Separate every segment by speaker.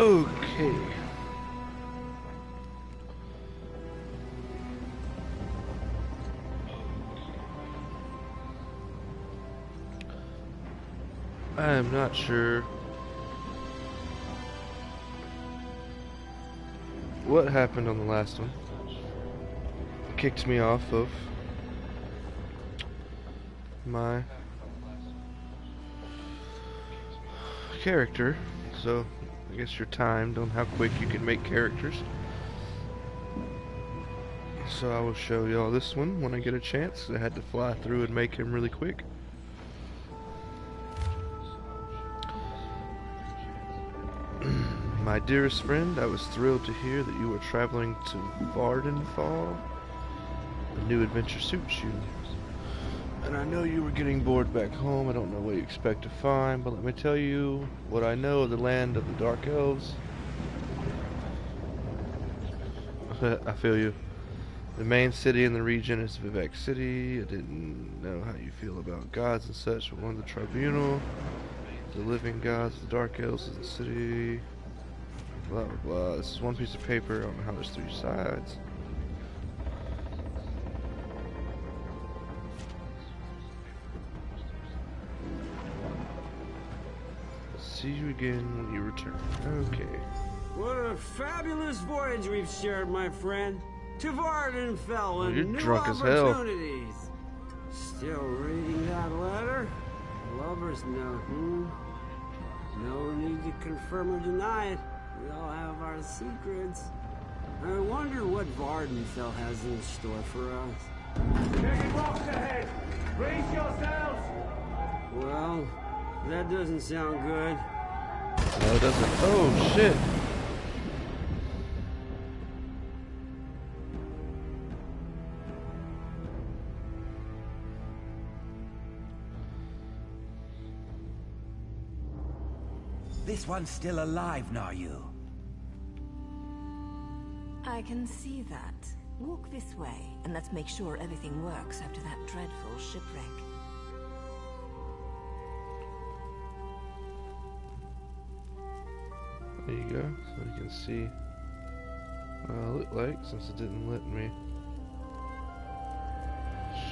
Speaker 1: Okay. I am not sure what happened on the last one. It kicked me off of my character, so I guess you're timed on how quick you can make characters. So I will show y'all this one when I get a chance. I had to fly through and make him really quick. My dearest friend, I was thrilled to hear that you were traveling to Vardenfall. A new adventure suits you. And I know you were getting bored back home. I don't know what you expect to find, but let me tell you what I know of the land of the Dark Elves. I feel you. The main city in the region is Vivek City. I didn't know how you feel about gods and such, but one of the tribunal, the living gods, the Dark Elves of the city, blah blah blah. This is one piece of paper. I don't know how there's three sides. See you again when you return. Okay.
Speaker 2: What a fabulous voyage we've shared, my friend. To Vardenfell and new
Speaker 1: drunk as hell.
Speaker 2: opportunities. Still reading that letter? Lover's note, No need to confirm or deny it. We all have our secrets. I wonder what Vardenfell has in store for us.
Speaker 3: Heavy rocks ahead! Brace yourselves!
Speaker 2: Well, that doesn't sound good.
Speaker 1: No, it doesn't. Oh, shit.
Speaker 4: This one's still alive, now you.
Speaker 5: I can see that. Walk this way, and let's make sure everything works after that dreadful shipwreck.
Speaker 1: There you go, so you can see what I look like, since it didn't let me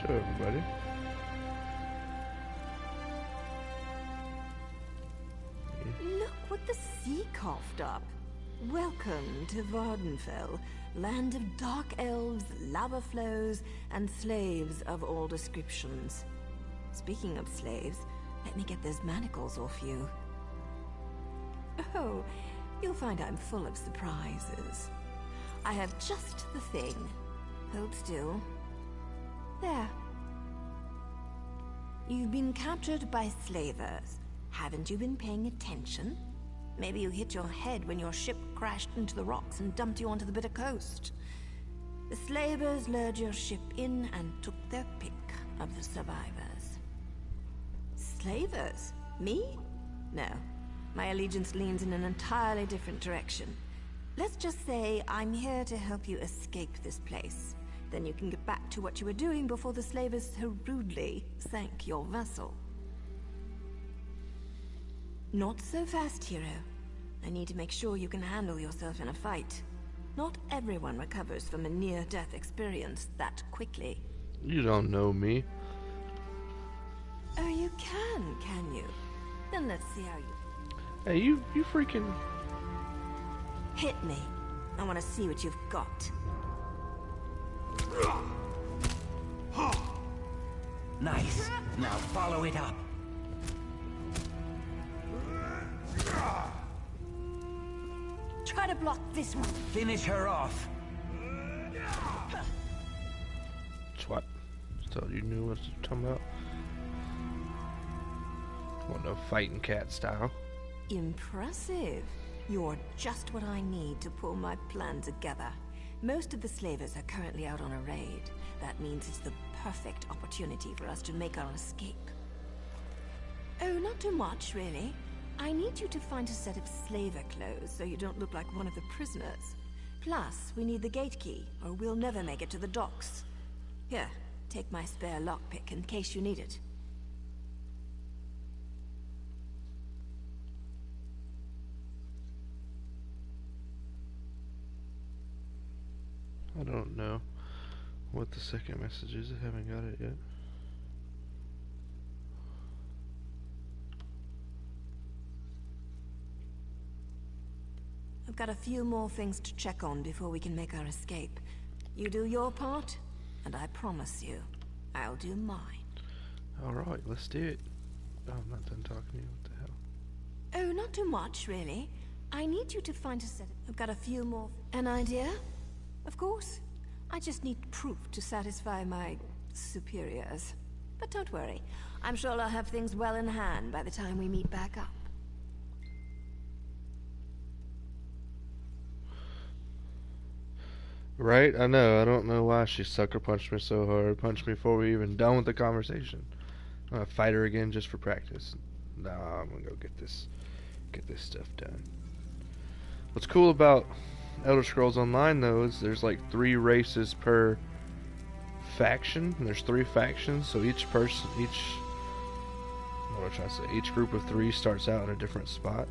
Speaker 1: show everybody.
Speaker 5: Look what the sea coughed up. Welcome to Vardenfell, land of dark elves, lava flows, and slaves of all descriptions. Speaking of slaves, let me get those manacles off you. Oh, you'll find I'm full of surprises. I have just the thing. Hold still. There. You've been captured by slavers. Haven't you been paying attention? Maybe you hit your head when your ship crashed into the rocks and dumped you onto the bitter coast. The slavers lured your ship in and took their pick of the survivors. Slavers? Me? No. My allegiance leans in an entirely different direction. Let's just say I'm here to help you escape this place. Then you can get back to what you were doing before the slavers so rudely sank your vessel. Not so fast, hero. I need to make sure you can handle yourself in a fight. Not everyone recovers from a near-death experience that quickly.
Speaker 1: You don't know me.
Speaker 5: Oh, you can you? Then let's see how you...
Speaker 1: Hey, you freaking...
Speaker 5: Hit me. I want to see what you've got.
Speaker 4: Nice. Now follow it up.
Speaker 5: Try to block this one.
Speaker 4: Finish her off.
Speaker 1: What? Thought you knew what I'm talking about. Want no fighting cat style.
Speaker 5: Impressive. You're just what I need to pull my plan together. Most of the slavers are currently out on a raid. That means it's the perfect opportunity for us to make our escape. Oh, not too much, really. I need you to find a set of slaver clothes so you don't look like one of the prisoners. Plus, we need the gate key, or we'll never make it to the docks. Here, take my spare lockpick in case you need it.
Speaker 1: I don't know what the second message is. I haven't got it yet.
Speaker 5: I've got a few more things to check on before we can make our escape. You do your part, and I promise you, I'll do mine.
Speaker 1: Alright, let's do it. Oh, I'm not done talking to you. What the hell?
Speaker 5: Oh, not too much, really. I need you to find a set. I've got a few more. An idea? Of course. I just need proof to satisfy my superiors. But don't worry. I'm sure I'll have things well in hand by the time we meet back up.
Speaker 1: Right? I know. I don't know why she sucker punched me so hard. Punched me before we even done with the conversation. I'm gonna fight her again just for practice. Nah, I'm gonna go get this stuff done. What's cool about Elder Scrolls Online though is there's like 3 races per faction, and there's 3 factions, so each group of 3 starts out in a different spot.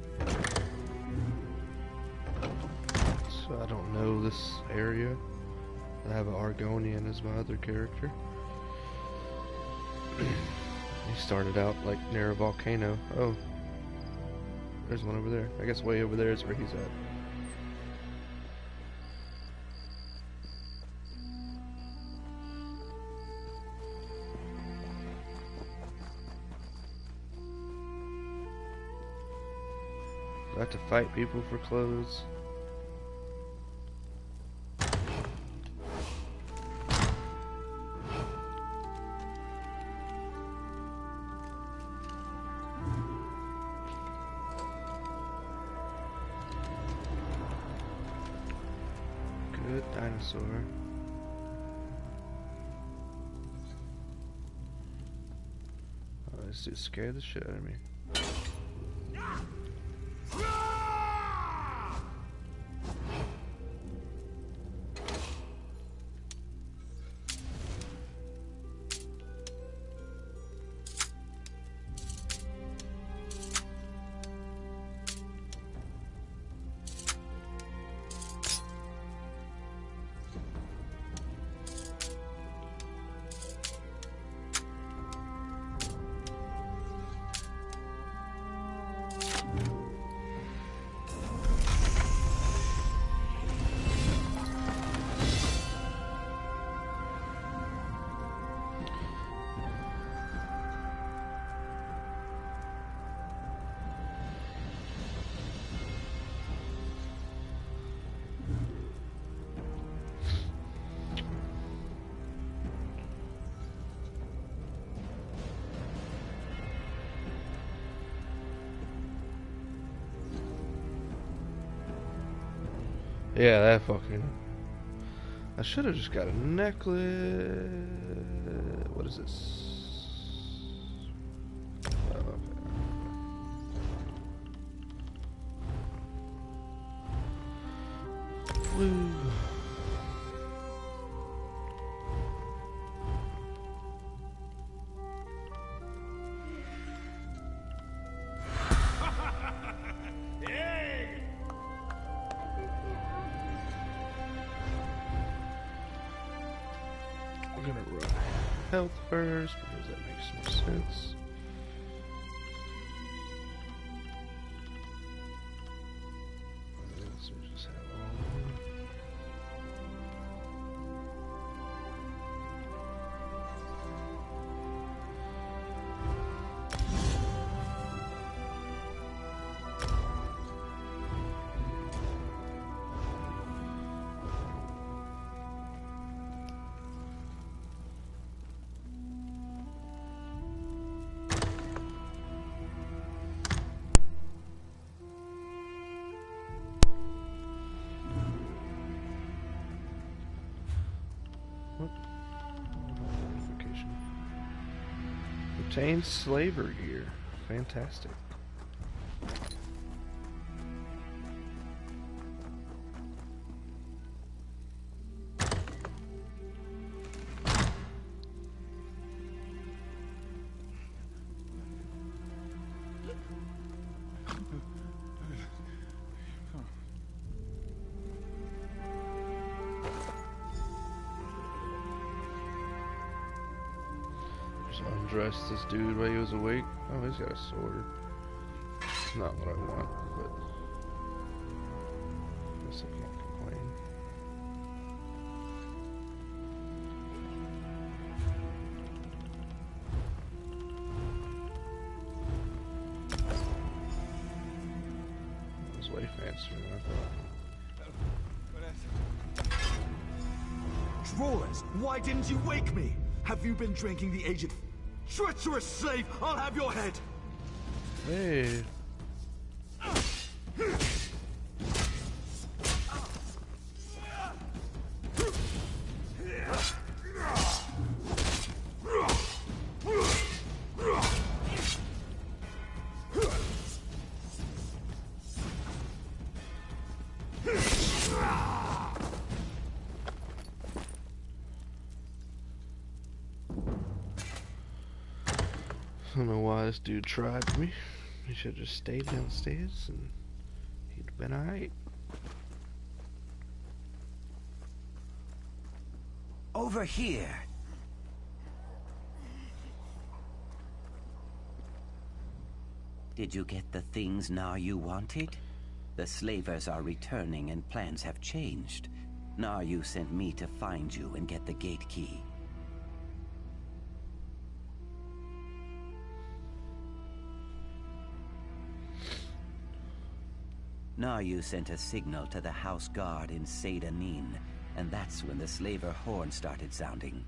Speaker 1: So I don't know this area. I have an Argonian as my other character. He started out like near a volcano. Oh, there's one over there. I guess way over there is where he's at. Do I have to fight people for clothes? Good dinosaur. Oh, this dude scared the shit out of me. Yeah, that fucking... I should have just got a necklace. What is this? Oh, okay. Blue. We're gonna run health first because that makes more sense. So just have all of them. What? Notification. Obtain slaver gear. Fantastic. Just undress this dude while he was awake. Oh, he's got a sword. Not what I want, but I guess I can't complain. That was way faster than I thought.
Speaker 6: Drawers, why didn't you wake me? Have you been drinking the aged treacherous slave? I'll have your head!
Speaker 1: Hey. I don't know why this dude tried me. He should have just stayed downstairs and he'd been alright.
Speaker 4: Over here. Did you get the things now you wanted? The slavers are returning and plans have changed. Now you sent me to find you and get the gate key. Now you sent a signal to the house guard in Sedanin, and that's when the slaver horn started sounding.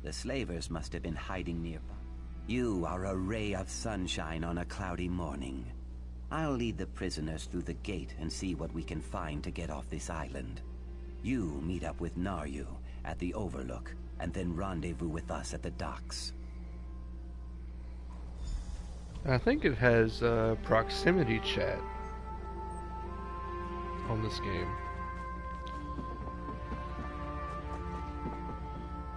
Speaker 4: The slavers must have been hiding nearby. You are a ray of sunshine on a cloudy morning. I'll lead the prisoners through the gate and see what we can find to get off this island. You meet up with Naryu at the Overlook, and then rendezvous with us at the docks.
Speaker 1: I think it has proximity chat on this game.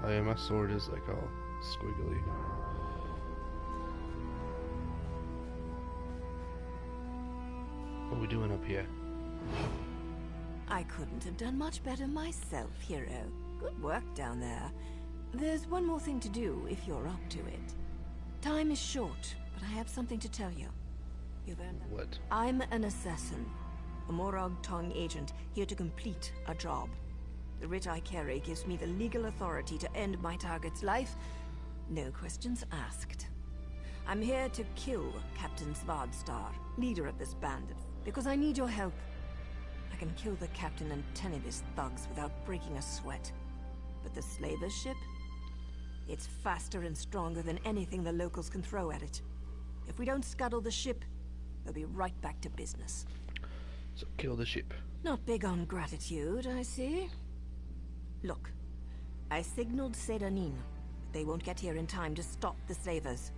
Speaker 1: Oh yeah, my sword is like all squiggly. What are we doing up here?
Speaker 5: I couldn't have done much better myself, hero. Good work down there. There's one more thing to do if you're up to it. Time is short, but I have something to tell you. You've earned that.
Speaker 1: What?
Speaker 5: I'm an assassin. A Morag Tong agent, here to complete a job. The writ I carry gives me the legal authority to end my target's life. No questions asked. I'm here to kill Captain Svardstar, leader of this band, because I need your help. I can kill the captain and 10 of his thugs without breaking a sweat. But the slaver's ship? It's faster and stronger than anything the locals can throw at it. If we don't scuttle the ship, they'll be right back to business.
Speaker 1: So kill the ship.
Speaker 5: Not big on gratitude, I see. Look, I signaled Sedanin. They won't get here in time to stop the slavers.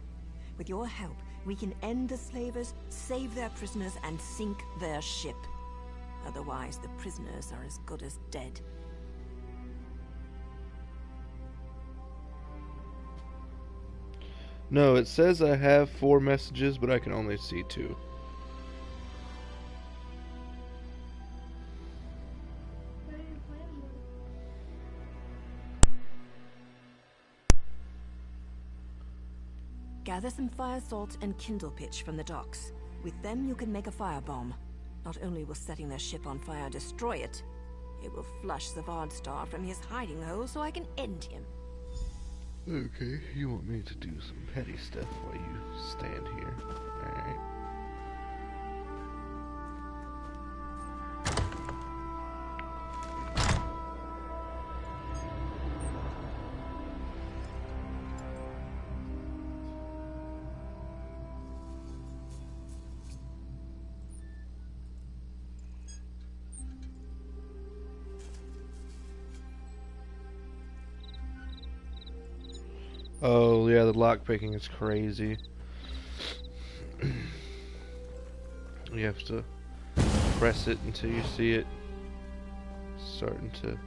Speaker 5: With your help, we can end the slavers, save their prisoners, and sink their ship. Otherwise, the prisoners are as good as dead.
Speaker 1: No, it says I have 4 messages, but I can only see 2.
Speaker 5: Gather some fire salt and kindle pitch from the docks. With them, you can make a firebomb. Not only will setting their ship on fire destroy it, it will flush Svardstar from his hiding hole so I can end him.
Speaker 1: Okay, you want me to do some petty stuff while you stand here. Alright. Oh yeah, the lockpicking is crazy. You have to press it until you see it starting to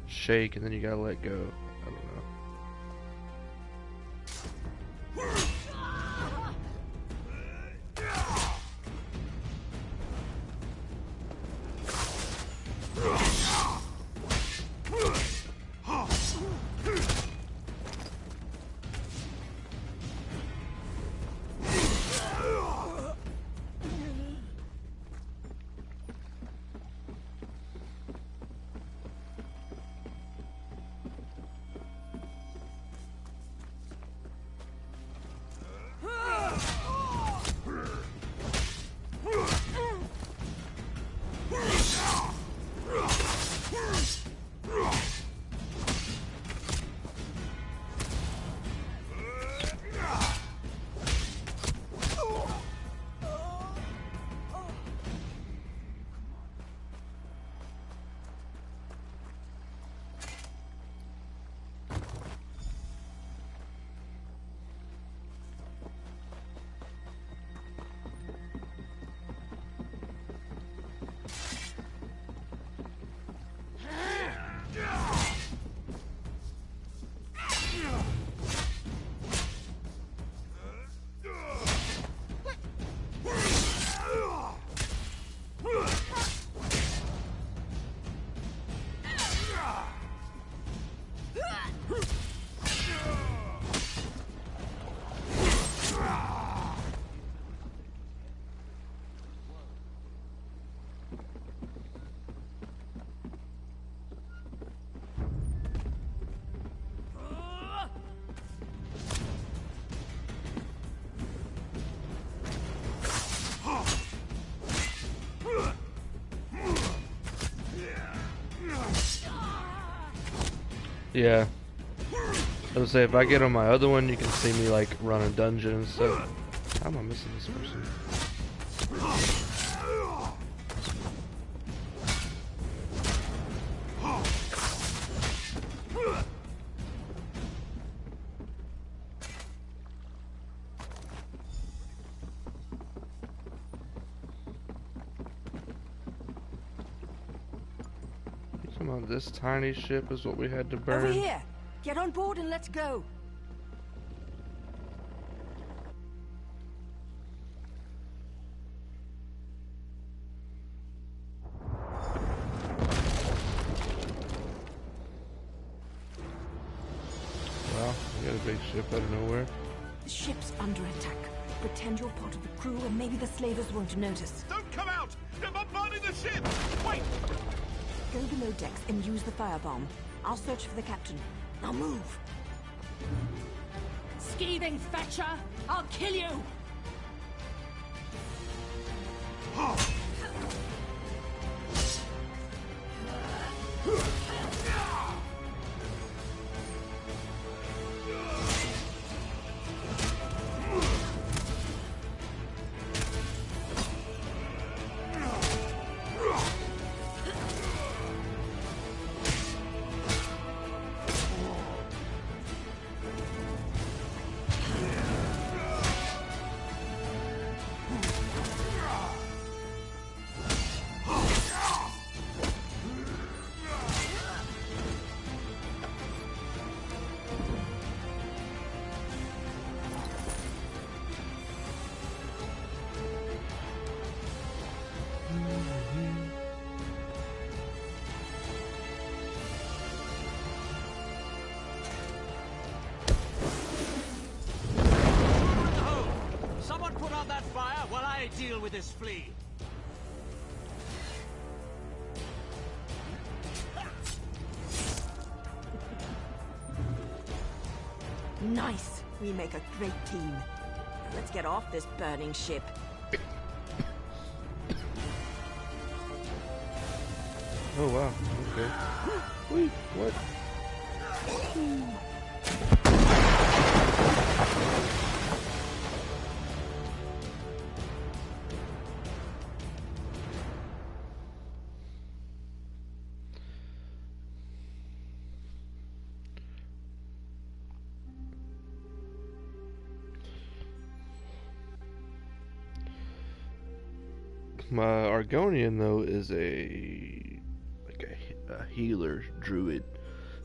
Speaker 1: shake, and then you gotta let go. I don't know. Yeah. I was say if I get on my other one, you can see me like run a dungeon and stuff. How am I missing this person? Come on, this tiny ship is what we had to burn.
Speaker 5: Over here! Get on board and let's go!
Speaker 1: Wow, we got a big ship out of nowhere.
Speaker 5: The ship's under attack. Pretend you're part of the crew and maybe the slavers won't notice.
Speaker 6: Don't come out! They're bombarding the ship! Wait!
Speaker 5: Go below decks and use the firebomb. I'll search for the captain. Now move!
Speaker 7: Skeeving fetcher! I'll kill you!
Speaker 3: Someone put out that fire while I deal with this flea.
Speaker 5: Nice! We make a great team. Now let's get off this burning ship.
Speaker 1: Oh wow, okay. Wait, what? My Argonian though is a healer druid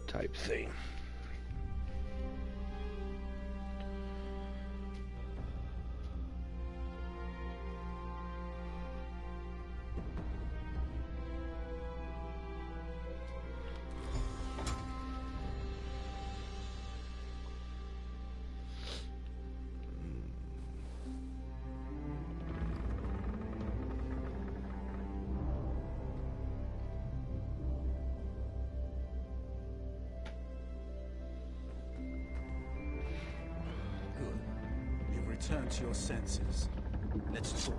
Speaker 1: type thing.
Speaker 6: Return to your senses. Let's talk.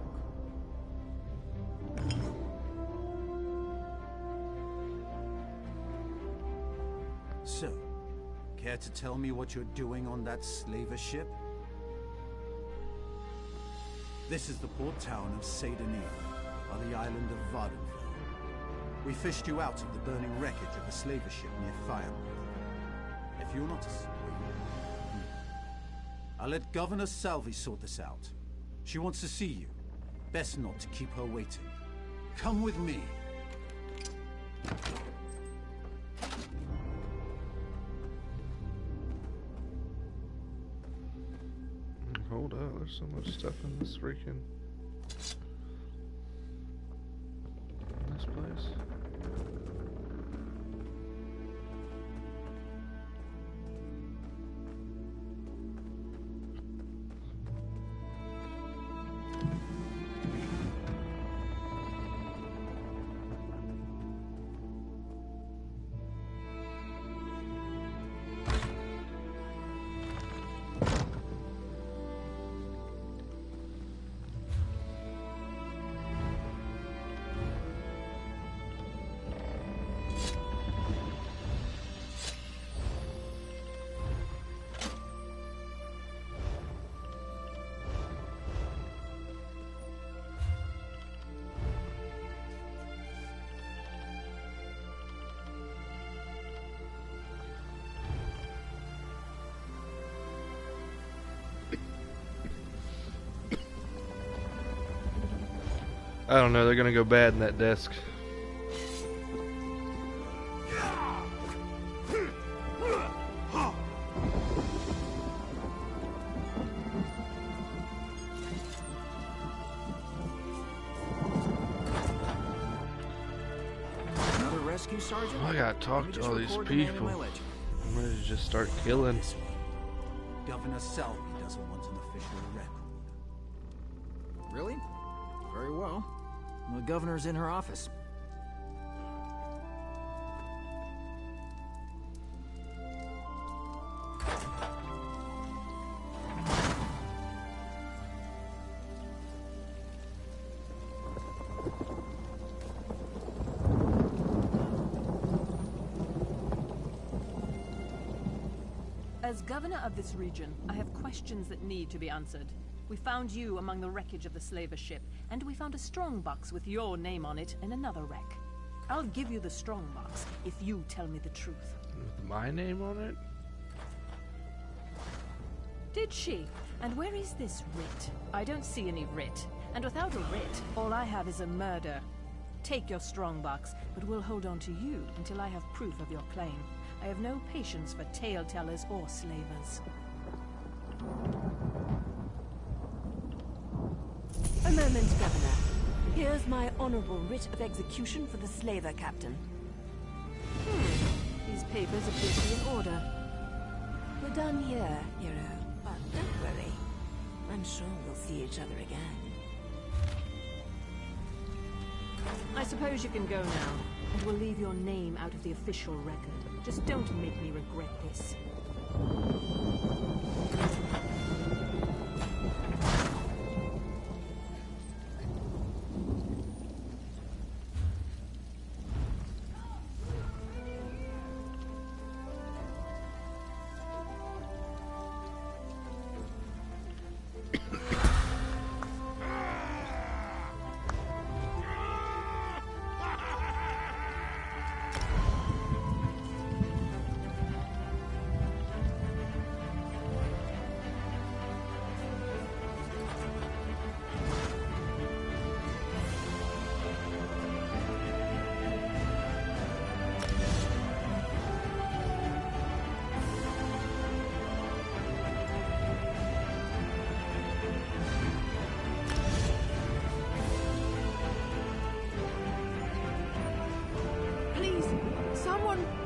Speaker 6: So, care to tell me what you're doing on that slaver ship? This is the port town of Sedanin, on the island of Vardenfell. We fished you out of the burning wreckage of a slaver ship near Firewood. If you're not asleep, I'll let Governor Salvi sort this out. She wants to see you. Best not to keep her waiting. Come with me.
Speaker 1: Hold up, there's so much stuff in this freaking this place. I don't know, they're gonna go bad in that desk.
Speaker 8: Another rescue, Sergeant?
Speaker 1: I gotta talk to all these people. I'm ready to just start killing.
Speaker 6: Governor Selby doesn't want an official record.
Speaker 8: Really? Very well. The governor's in her office.
Speaker 9: As governor of this region, I have questions that need to be answered. We found you among the wreckage of the slaver ship, and we found a strongbox with your name on it in another wreck. I'll give you the strongbox if you tell me the truth.
Speaker 1: With my name on it?
Speaker 9: Did she? And where is this writ? I don't see any writ. And without a writ, all I have is a murder. Take your strongbox, but we'll hold on to you until I have proof of your claim. I have no patience for tale-tellers or slavers.
Speaker 5: A moment, Governor. Here's my honorable writ of execution for the slaver captain.
Speaker 9: These papers appear to be in order.
Speaker 5: We're done here, hero. But don't worry. I'm sure we'll see each other again.
Speaker 9: I suppose you can go now, and we'll leave your name out of the official record. Just don't make me regret this.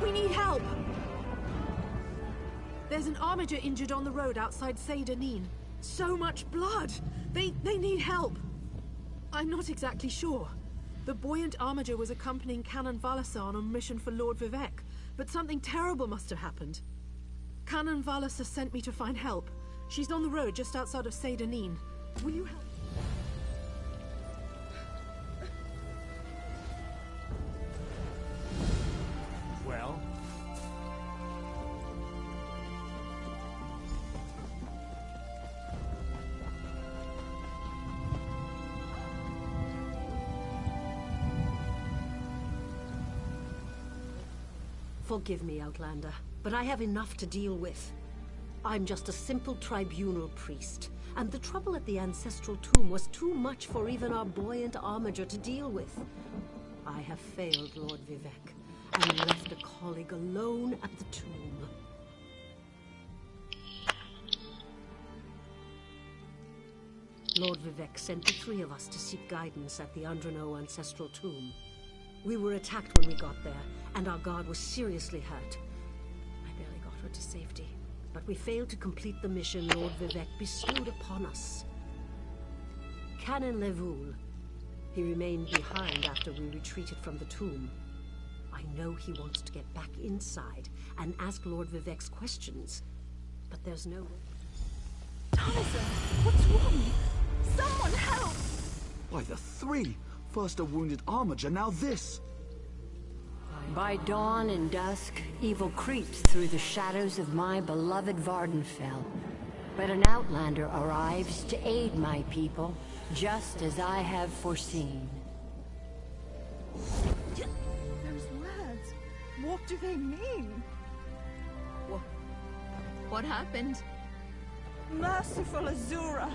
Speaker 7: We need help! There's an armiger injured on the road outside Seyda-Neen. So much blood! They need help! I'm not exactly sure. The buoyant armiger was accompanying Canon Valasar on a mission for Lord Vivek, but something terrible must have happened. Canon Valasar sent me to find help. She's on the road just outside of Seyda-Neen. Will you help?
Speaker 8: Well?
Speaker 10: Forgive me, Outlander, but I have enough to deal with. I'm just a simple tribunal priest, and the trouble at the ancestral tomb was too much for even our buoyant armiger to deal with. I have failed Lord Vivek, and left a colleague alone at the tomb. Lord Vivek sent the three of us to seek guidance at the Andrano ancestral tomb. We were attacked when we got there, and our guard was seriously hurt. I barely got her to safety, but we failed to complete the mission Lord Vivek bestowed upon us. Canon Levoul. He remained behind after we retreated from the tomb. I know he wants to get back inside and ask Lord Vivek's questions, but there's no way.
Speaker 7: Tyson, what's wrong? Someone help!
Speaker 6: Why, the three! First a wounded armiger, now this!
Speaker 11: By dawn and dusk, evil creeps through the shadows of my beloved Vardenfell. But an outlander arrives to aid my people, just as I have foreseen.
Speaker 7: Those words, what do they mean? What happened?
Speaker 12: Merciful Azura,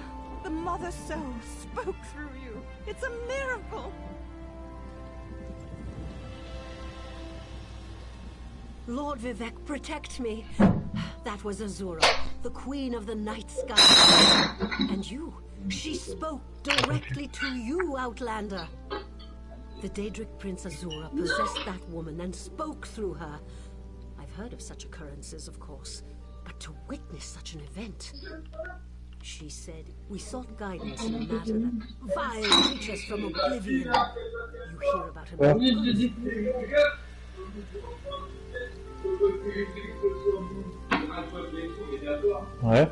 Speaker 12: The Mother Soul spoke through you. It's a miracle.
Speaker 10: Lord Vivek, protect me. That was Azura, the Queen of the Night Sky. And you, she spoke directly to you, Outlander. The Daedric Prince Azura possessed that woman and spoke through her. I've heard of such occurrences, of course, but to witness such an event... She said, we sought guidance in a matter that vile creatures from oblivion. You hear about her.
Speaker 13: Ouais.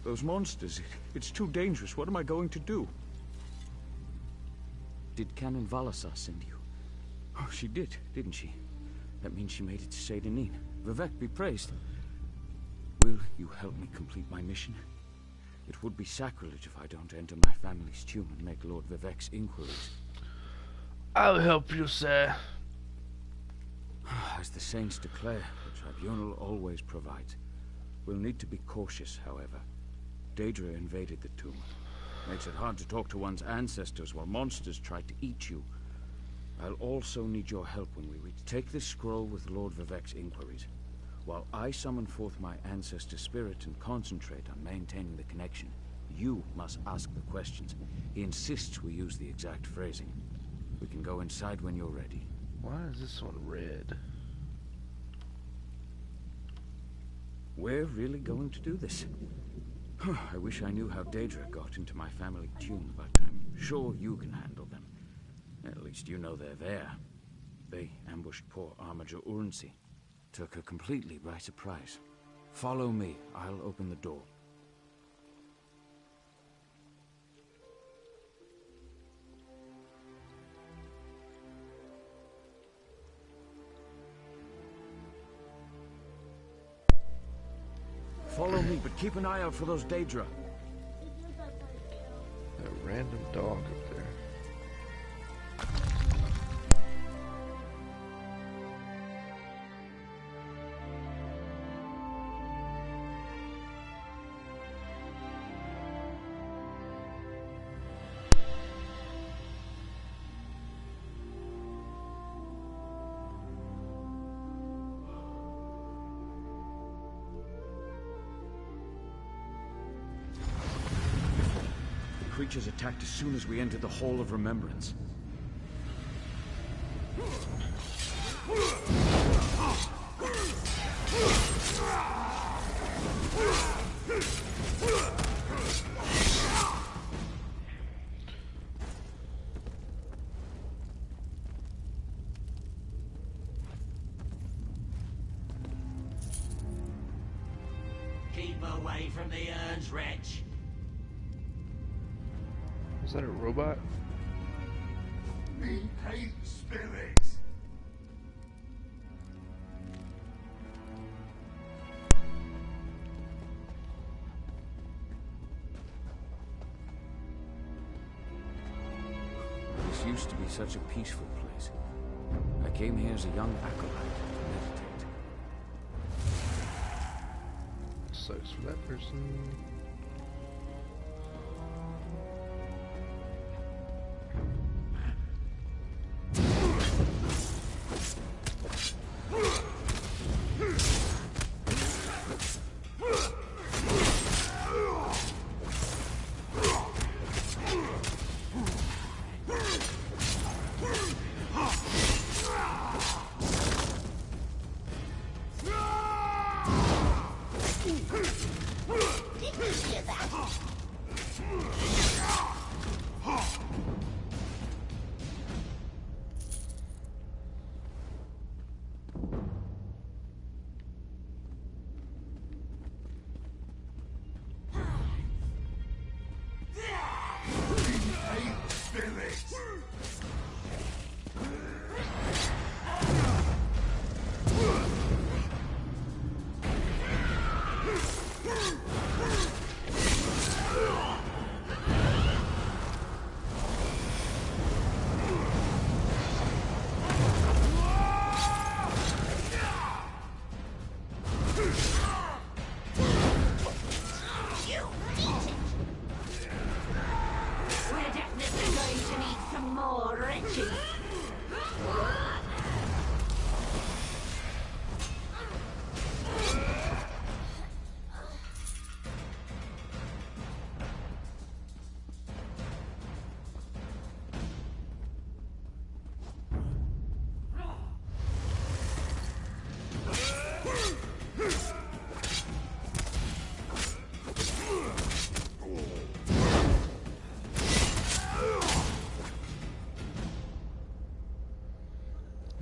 Speaker 14: Those monsters, it's too dangerous. What am I going to do? Did Canon Valasar send you? Oh, she did, didn't she? That means she made it to Saint Denis. Vivek be praised. Will you help me complete my mission? It would be sacrilege if I don't enter my family's tomb and make Lord Vivek's inquiries.
Speaker 1: I'll help you, sir.
Speaker 14: As the saints declare, the tribunal always provides. We'll need to be cautious, however. Daedra invaded the tomb. Makes it hard to talk to one's ancestors while monsters try to eat you. I'll also need your help when we reach. Take this scroll with Lord Vivek's inquiries, while I summon forth my ancestor spirit and concentrate on maintaining the connection. You must ask the questions. He insists we use the exact phrasing. We can go inside when you're ready.
Speaker 1: Why is this one red?
Speaker 14: We're really going to do this? I wish I knew how Daedra got into my family tomb, but I'm sure you can handle them. At least you know they're there. They ambushed poor Armiger Urnsi. Took her completely by surprise. Follow me. I'll open the door. Follow me, but keep an eye out for those Daedra.
Speaker 1: That random dog up there.
Speaker 14: Creatures attacked as soon as we entered the Hall of Remembrance.
Speaker 3: Keep away from the urns, wretch.
Speaker 1: Is that a robot?
Speaker 15: We hate spirits.
Speaker 14: This used to be such a peaceful place. I came here as a young acolyte to meditate.
Speaker 1: Sucks for that person.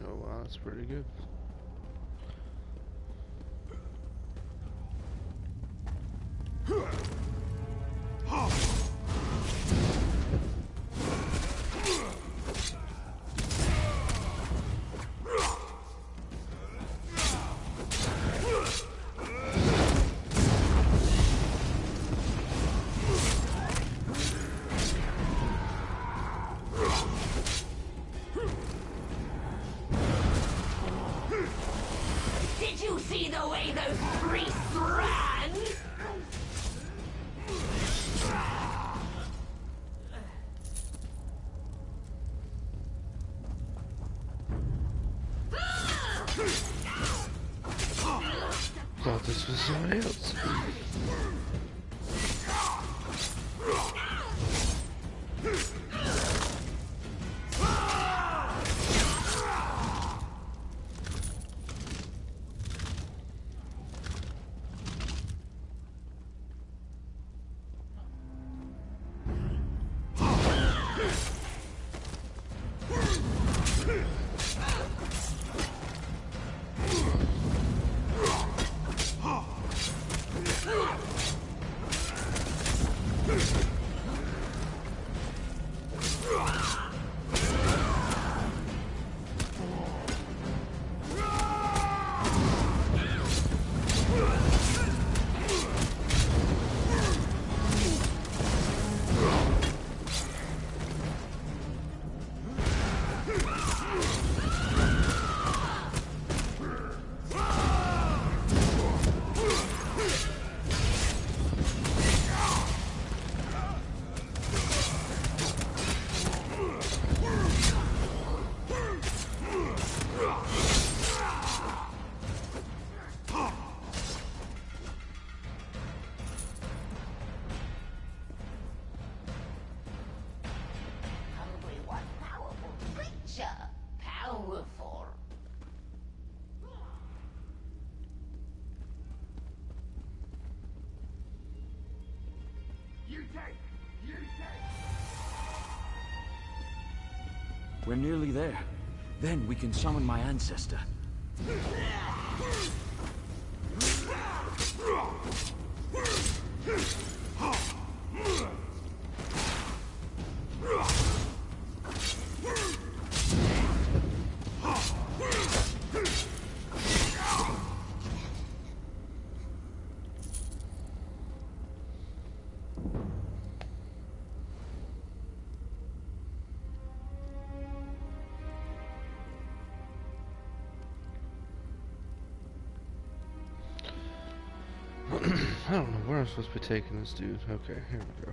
Speaker 1: Oh wow, that's pretty good.
Speaker 3: Did you see the way those priests ran?
Speaker 1: Thought this was somebody else.
Speaker 3: Powerful. You take.
Speaker 14: We're nearly there. Then we can summon my ancestor.
Speaker 1: I don't know where I'm supposed to be taking this dude. Okay, here we go.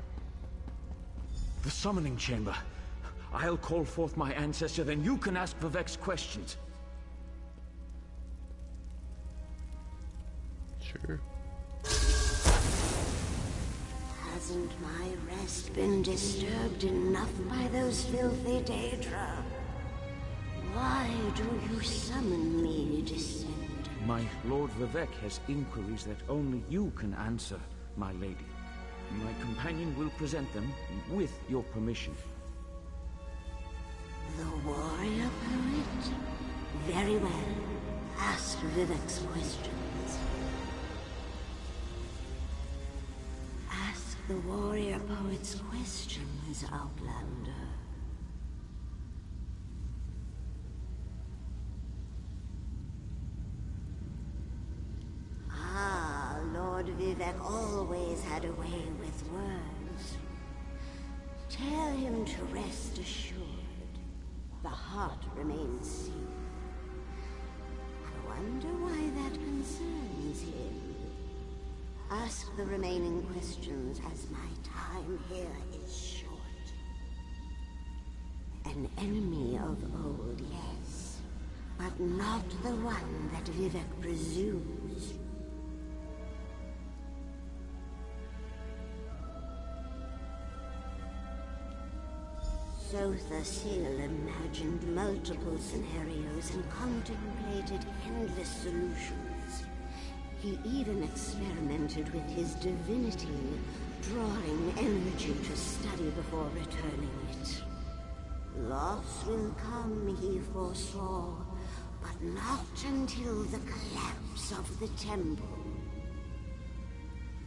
Speaker 14: The summoning chamber. I'll call forth my ancestor, then you can ask Vivek's questions.
Speaker 1: Sure.
Speaker 11: Hasn't my rest been disturbed enough by those filthy Daedra? Why do you summon me, Descendant?
Speaker 14: My Lord Vivek has inquiries that only you can answer, my lady. My companion will present them with your permission.
Speaker 11: The warrior poet? Very well. Ask Vivek's questions. Ask the warrior poet's questions, Outlander. Ah, Lord Vivek always had a way with words. Tell him to rest assured. The heart remains safe. I wonder why that concerns him. Ask the remaining questions as my time here is short. An enemy of old, yes, but not the one that Vivek presumes. Zotha Seal imagined multiple scenarios and contemplated endless solutions. He even experimented with his divinity, drawing energy to study before returning it. Loss will come, he foresaw,
Speaker 13: but not until the collapse of the temple.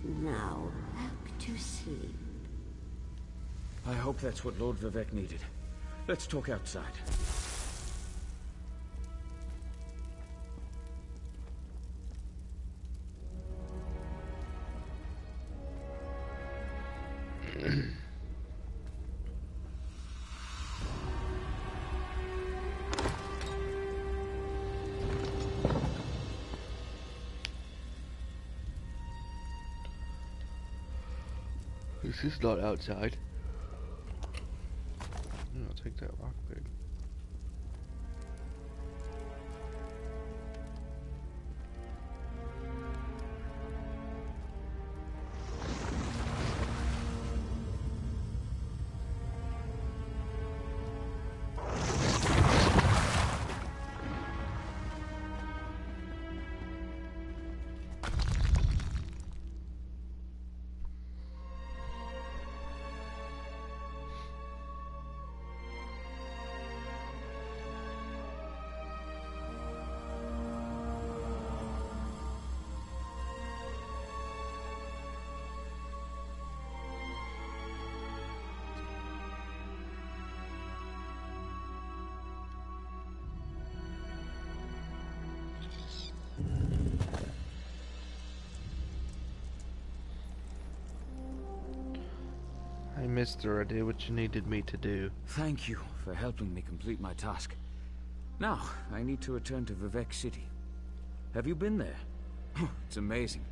Speaker 13: Now, back to sleep.
Speaker 14: I hope that's what Lord Vivek needed. Let's talk outside.
Speaker 1: This is not outside. I'll take that lockpick. Hey, mister, I did what you needed me to do.
Speaker 14: Thank you for helping me complete my task. Now, I need to return to Vivek City. Have you been there? It's amazing.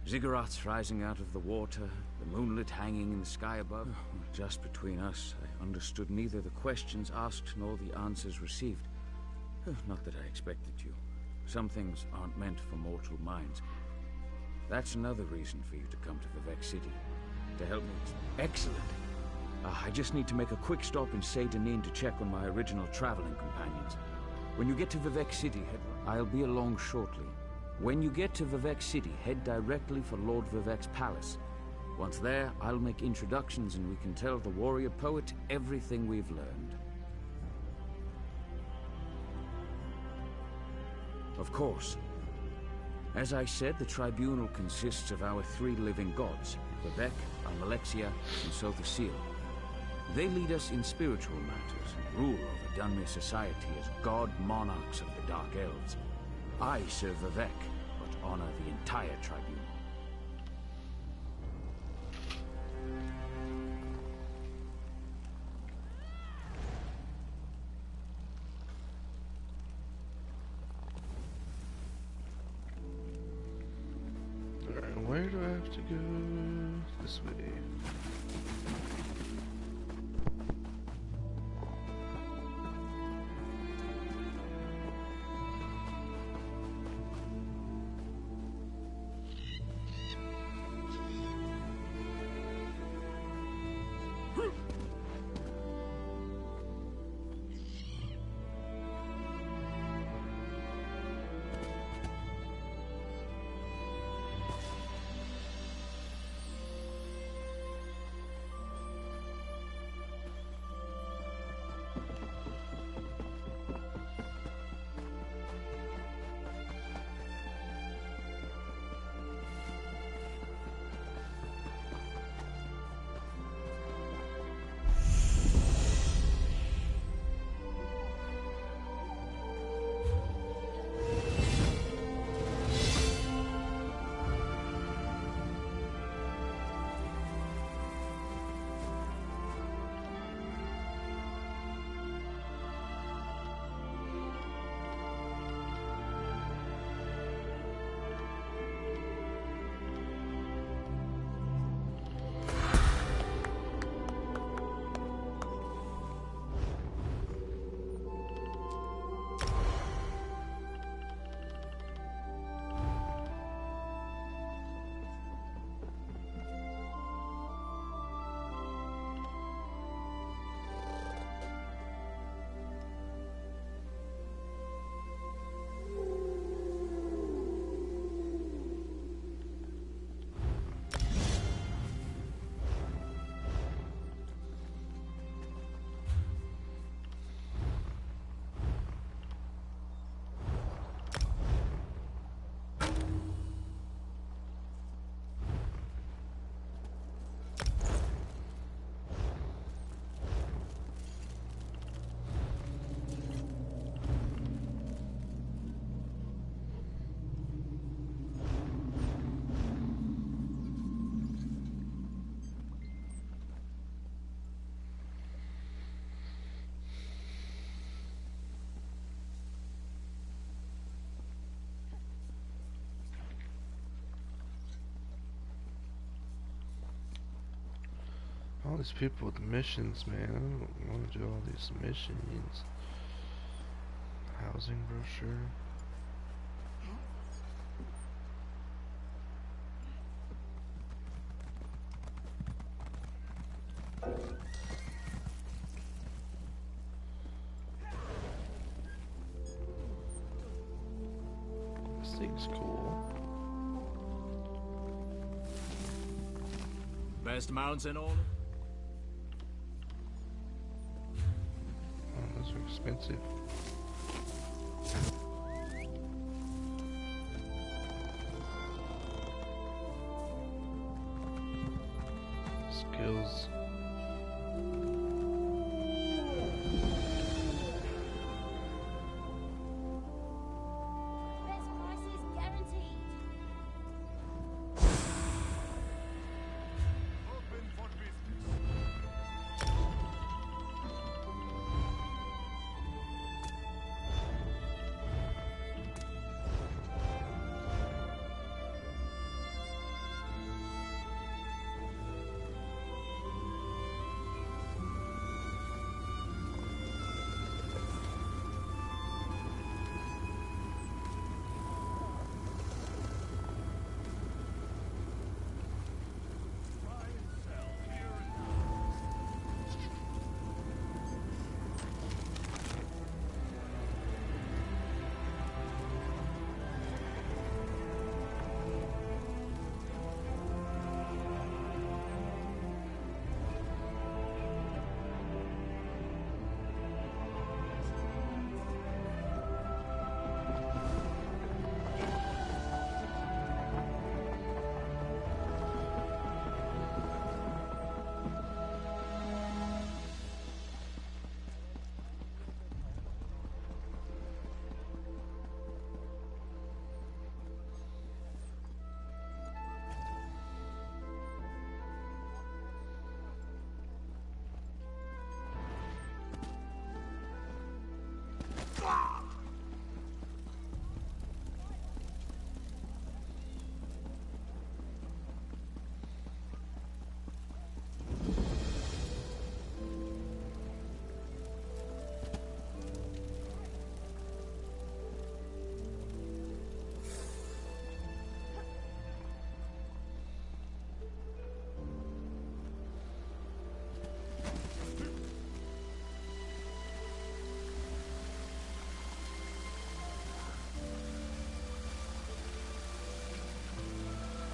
Speaker 14: Ziggurats rising out of the water, the moonlit hanging in the sky above. Just between us, I understood neither the questions asked nor the answers received. Not that I expected you. Some things aren't meant for mortal minds. That's another reason for you to come to Vivek City. To help me. Excellent. I just need to make a quick stop in Seydanin to check on my original traveling companions. When you get to Vivek City, I'll be along shortly. When you get to Vivek City, head directly for Lord Vivek's palace. Once there, I'll make introductions and we can tell the warrior poet everything we've learned. Of course. As I said, the tribunal consists of our 3 living gods, Vivek, Almalexia, and Sothasil. They lead us in spiritual matters and rule over Dunmere society as god monarchs of the Dark Elves. I serve Vivek, but honor the entire tribunal.
Speaker 1: Alright, where do I have to go? This way. these people with missions, man. I don't want to do all these missions. Housing brochure. This thing's cool.
Speaker 16: Best mounts in all.
Speaker 1: Oh, those are expensive. Skills.
Speaker 3: Best prices guaranteed.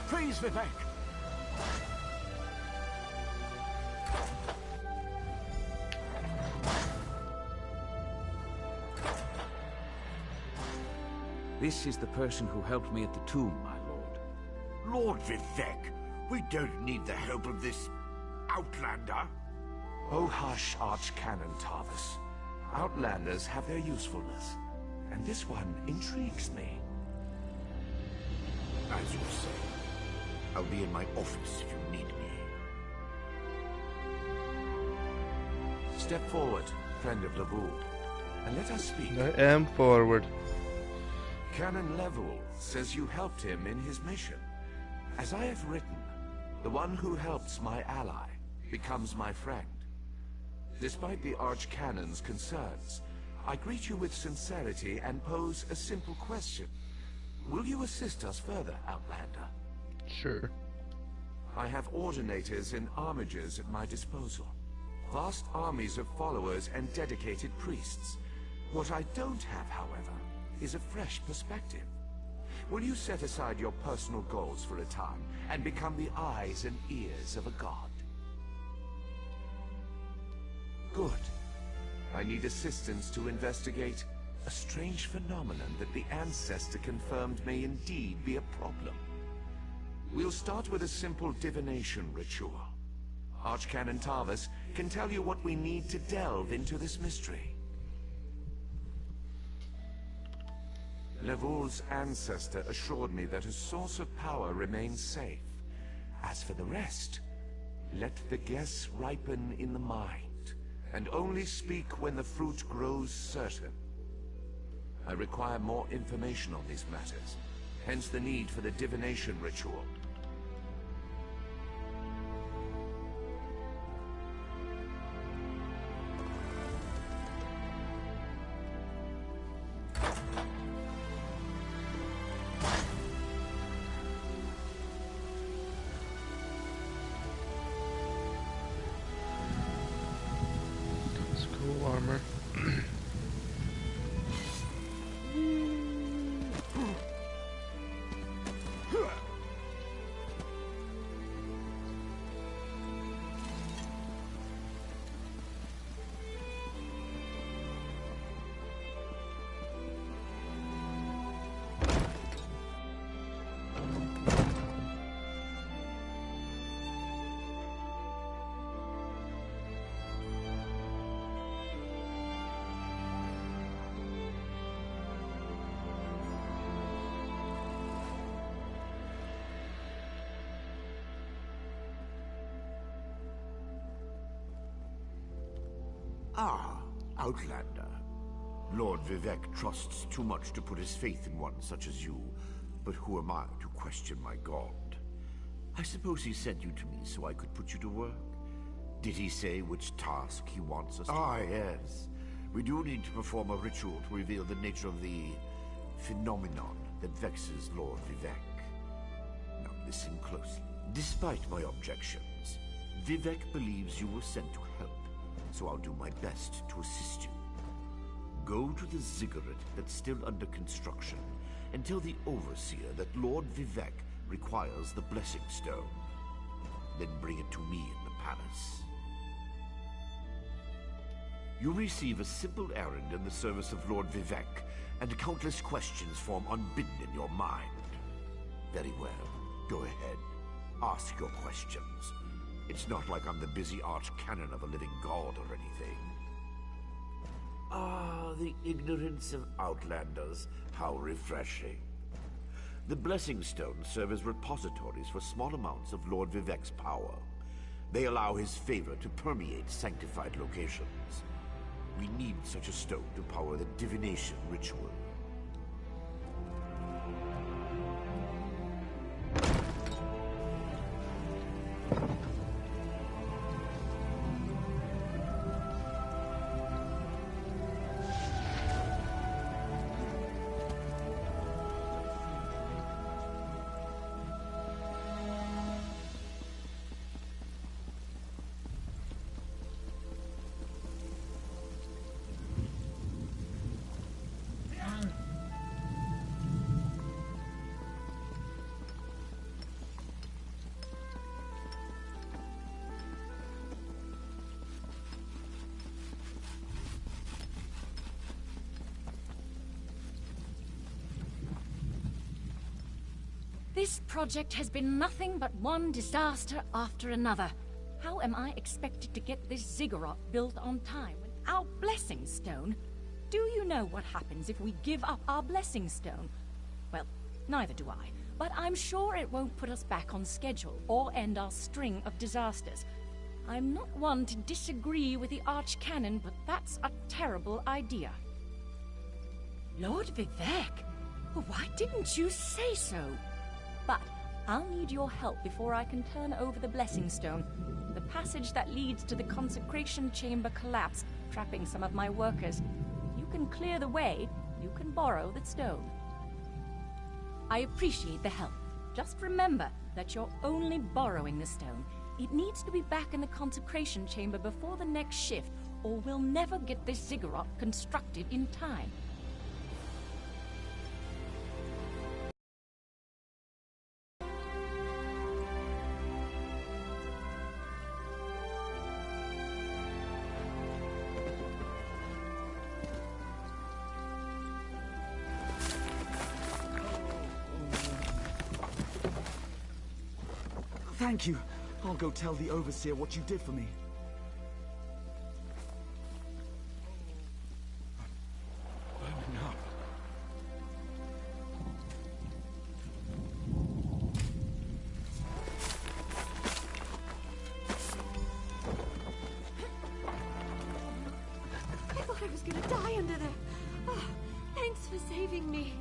Speaker 6: Please, Vivek!
Speaker 14: This is the person who helped me at the tomb, my lord.
Speaker 15: Lord Vivek, we don't need the help of this outlander.
Speaker 17: Oh hush, Archcanon Tarvis. Outlanders have their usefulness, and this one intrigues me.
Speaker 15: As you say, I'll be in my office if you need me.
Speaker 17: Step forward, friend of Levoul, and let us speak.
Speaker 1: I am forward.
Speaker 17: Canon Levoul says you helped him in his mission. As I have written, the one who helps my ally becomes my friend. Despite the Archcanon's concerns, I greet you with sincerity and pose a simple question. Will you assist us further, Outlander?
Speaker 1: Sure.
Speaker 17: I have ordinators and armigers at my disposal. Vast armies of followers and dedicated priests. What I don't have, however, is a fresh perspective. Will you set aside your personal goals for a time and become the eyes and ears of a god? Good. I need assistance to investigate a strange phenomenon that the Ancestor confirmed may indeed be a problem. We'll start with a simple divination ritual. Archcanon Tarvis can tell you what we need to delve into this mystery. Levoul's ancestor assured me that a source of power remains safe. As for the rest, let the guess ripen in the mind, and only speak when the fruit grows certain. I require more information on these matters, hence the need for the divination ritual.
Speaker 15: Ah, Outlander. Lord Vivek trusts too much to put his faith in one such as you, but who am I to question my god? I suppose he sent you to me so I could put you to work. Did he say which task he wants us to... Ah, yes. We do need to perform a ritual to reveal the nature of the phenomenon that vexes Lord Vivek. Now listen closely. Despite my objections, Vivek believes you were sent to help, so I'll do my best to assist you. Go to the ziggurat that's still under construction and tell the Overseer that Lord Vivek requires the Blessing Stone. Then bring it to me in the palace. You receive a simple errand in the service of Lord Vivek, and countless questions form unbidden in your mind. Very well. Go ahead. Ask your questions. It's not like I'm the busy arch-canon of a living god or anything. Ah, the ignorance of Outlanders. How refreshing. The Blessing Stones serve as repositories for small amounts of Lord Vivek's power. They allow his favor to permeate sanctified locations. We need such a stone to power the divination ritual.
Speaker 16: This project has been nothing but one disaster after another. How am I expected to get this ziggurat built on time? Our Blessing Stone? Do you know what happens if we give up our Blessing Stone? Well, neither do I. But I'm sure it won't put us back on schedule or end our string of disasters. I'm not one to disagree with the Archcanon, but that's a terrible idea. Lord Vivek? Why didn't you say so? But I'll need your help before I can turn over the Blessing Stone. The passage that leads to the consecration chamber collapsed, trapping some of my workers. You can clear the way. You can borrow the stone. I appreciate the help. Just remember that you're only borrowing the stone. It needs to be back in the consecration chamber before the next shift, or we'll never get this ziggurat constructed in time.
Speaker 18: Thank you. I'll go tell the Overseer what you did for me. Burning up.
Speaker 7: I thought I was gonna die under there. Oh, thanks for saving me.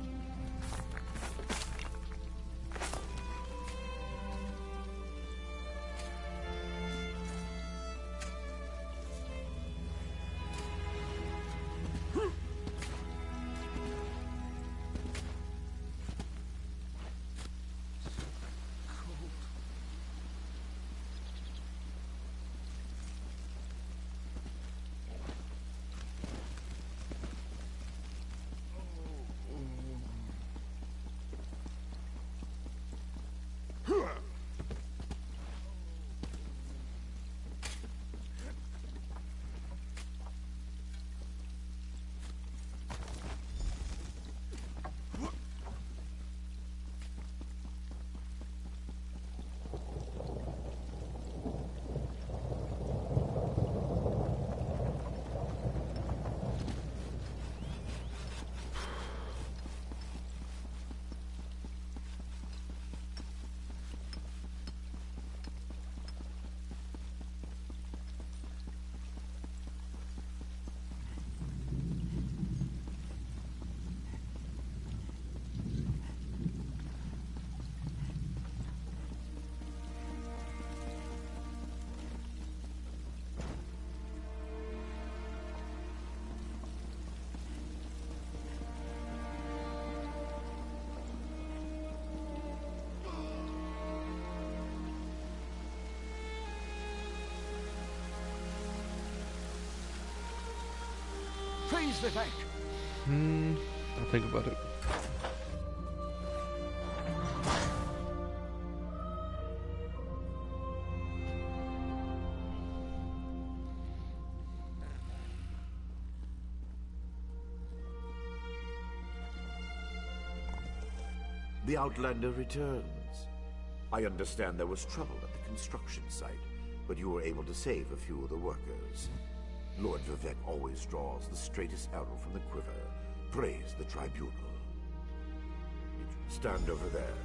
Speaker 6: Freeze, Vivek!
Speaker 1: I'll think about it.
Speaker 15: The Outlander returns. I understand there was trouble at the construction site, but you were able to save a few of the workers. Lord Vivek always draws the straightest arrow from the quiver. Praise the tribunal. Stand over there.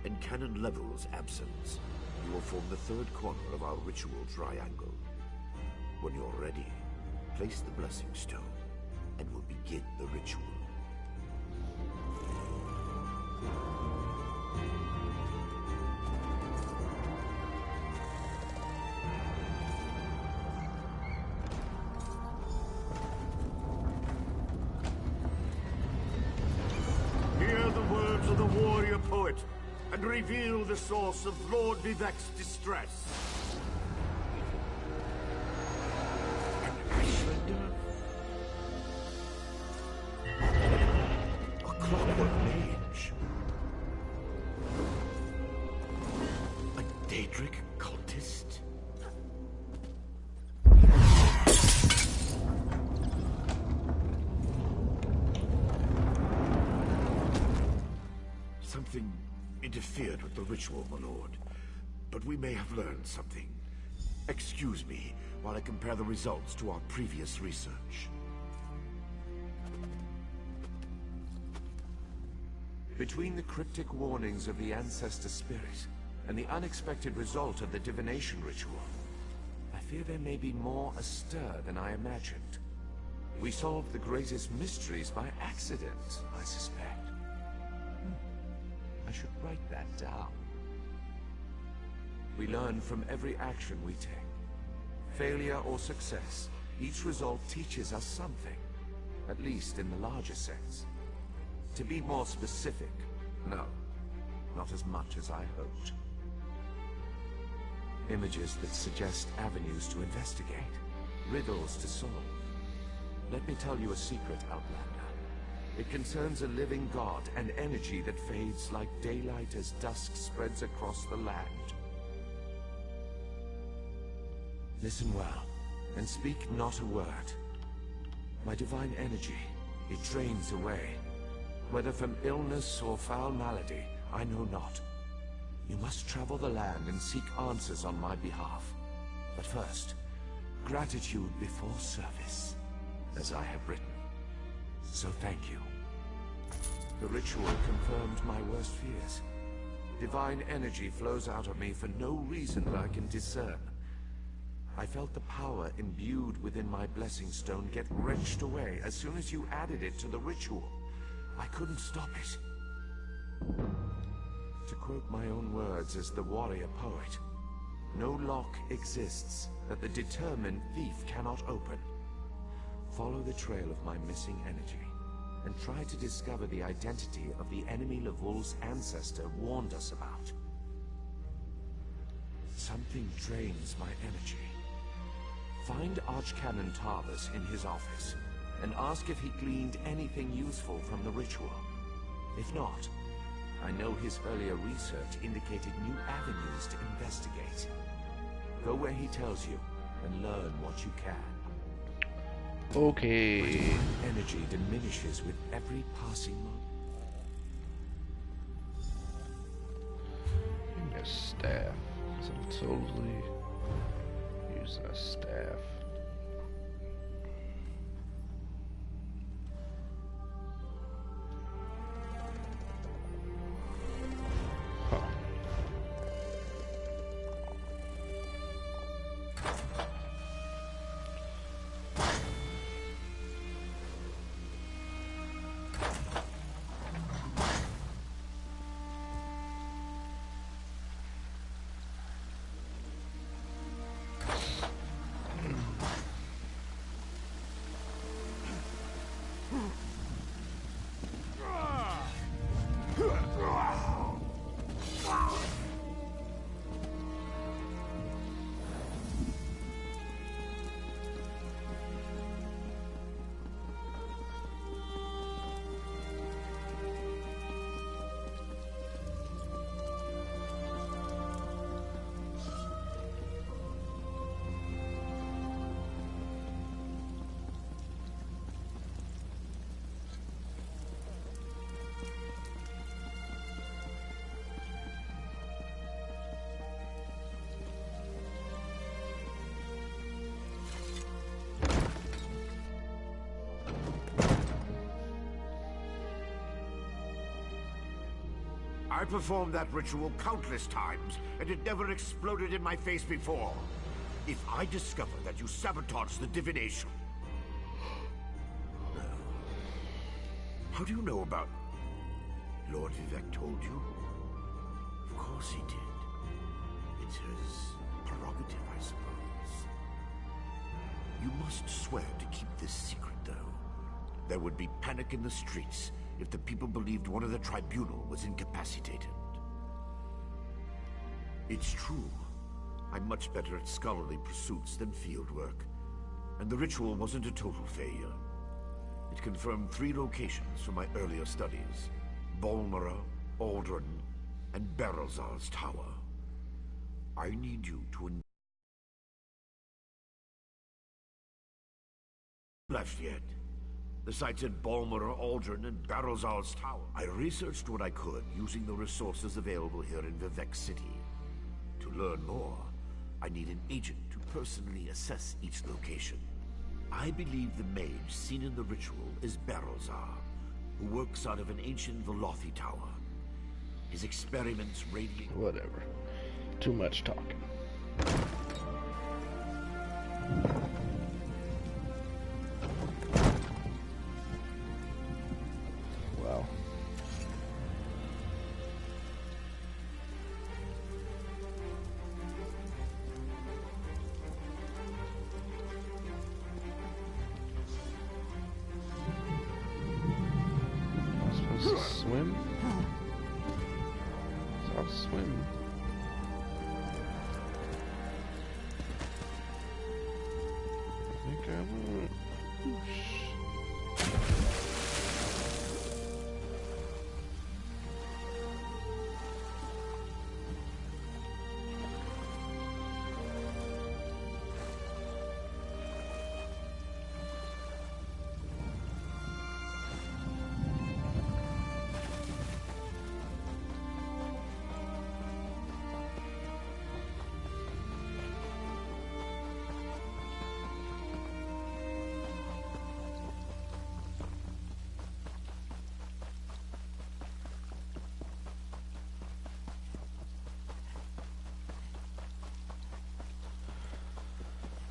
Speaker 15: In Canon Level's absence, you will form the third corner of our ritual triangle. When you're ready, place the blessing stone, and we'll begin the ritual. Hear the words of the warrior poet, and reveal the source of Lord Vivek's distress. An Icelander? A clockwork mage? A Daedric cultist? Something interfered with the ritual, my lord. But we may have learned something. Excuse me while I compare the results to our previous research.
Speaker 17: Between the cryptic warnings of the ancestor spirit and the unexpected result of the divination ritual, I fear there may be more astir than I imagined. We solved the greatest mysteries by accident, I suspect. I should write that down. We learn from every action we take. Failure or success, each result teaches us something, at least in the larger sense. To be more specific, no, not as much as I hoped. Images that suggest avenues to investigate, riddles to solve. Let me tell you a secret, Outlander. It concerns a living god, an energy that fades like daylight as dusk spreads across the land. Listen well, and speak not a word. My divine energy, it drains away. Whether from illness or foul malady, I know not. You must travel the land and seek answers on my behalf. But first, gratitude before service, as I have written. So thank you. The ritual confirmed my worst fears. Divine energy flows out of me for no reason that I can discern. I felt the power imbued within my blessing stone get wrenched away as soon as you added it to the ritual. I couldn't stop it. To quote my own words as the warrior poet, no lock exists that the determined thief cannot open. Follow the trail of my missing energy, and try to discover the identity of the enemy Levol's ancestor warned us about. Something drains my energy. Find Archcanon Tarvas in his office, and ask if he gleaned anything useful from the ritual. If not, I know his earlier research indicated new avenues to investigate. Go where he tells you, and learn what you can.
Speaker 1: Okay.
Speaker 17: My energy diminishes with every passing moment.
Speaker 1: Give me a staff. I'll totally use a staff.
Speaker 15: I performed that ritual countless times, and it never exploded in my face before. If I discover that you sabotaged the divination... No. How do you know about... Lord Vivek told you? Of course he did. It's his prerogative, I suppose. You must swear to keep this secret, though. There would be panic in the streets if the people believed one of the tribunal was incapacitated. It's true. I'm much better at scholarly pursuits than field work. And the ritual wasn't a total failure. It confirmed 3 locations from my earlier studies. Balmora, Aldrin, and Barrelzar's tower. I need you to... Left yet. The sites at Balmora, Aldrin, and Barrelzar's tower. I researched what I could using the resources available here in Vivek City. To learn more, I need an agent to personally assess each location. I believe the mage seen in the ritual is Barrelzar, who works out of an ancient Velothi tower. His experiments radiate...
Speaker 1: Whatever. Too much talking. Wow. I'm supposed to swim? So I'll swim. I think I will.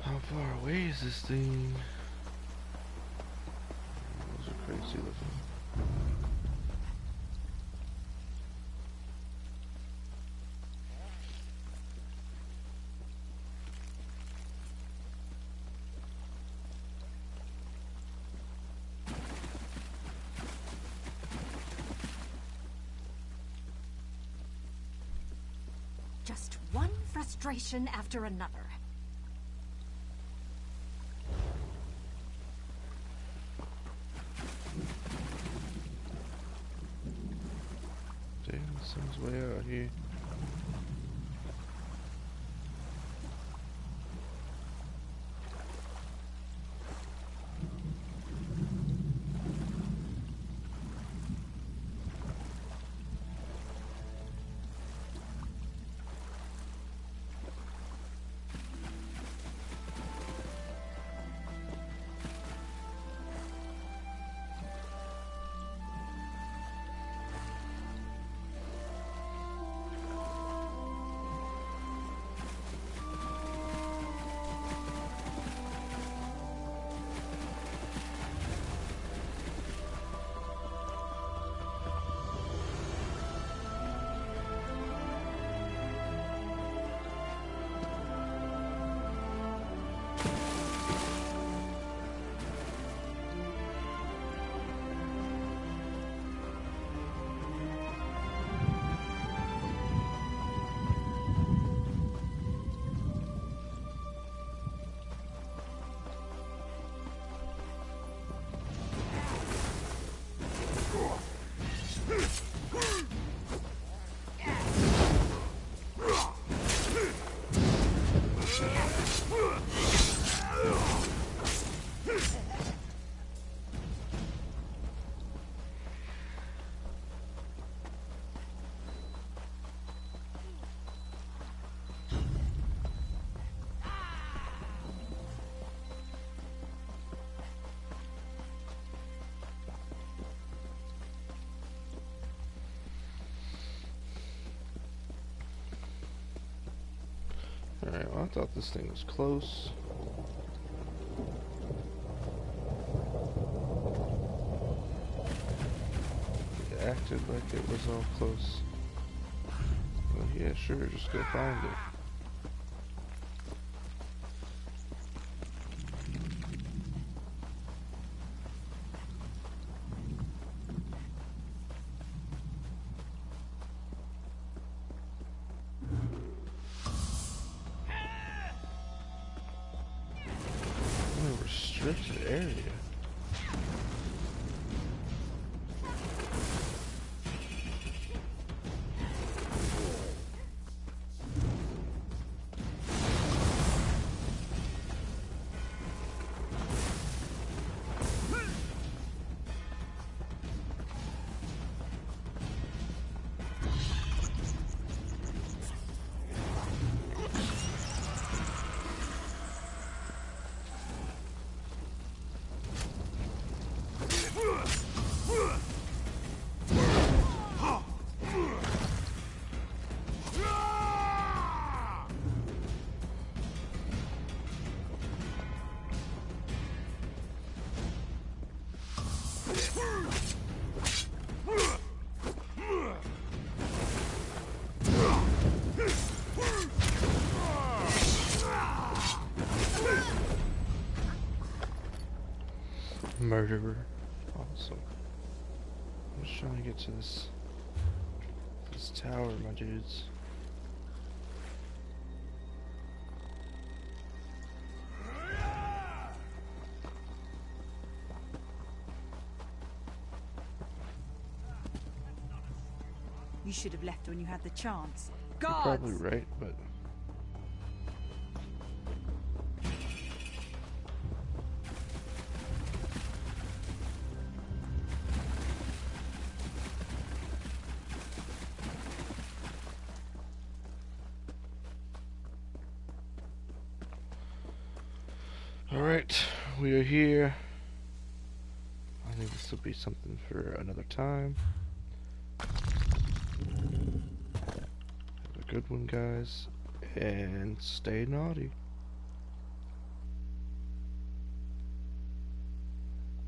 Speaker 1: How far away is this thing? Those are crazy looking.
Speaker 16: Just one frustration after another.
Speaker 1: Damn, this thing's way out here. Alright, well, I thought this thing was close. It acted like it was all close. Well, yeah, sure, just go find it. Restricted area. Murderer. Awesome. I'm just trying to get to this tower, my dudes.
Speaker 12: You should have left when you had the chance.
Speaker 1: You're
Speaker 12: Guards!
Speaker 1: probably right, but alright, we are here. I think this will be something for another time. Have a good one, guys, and stay naughty.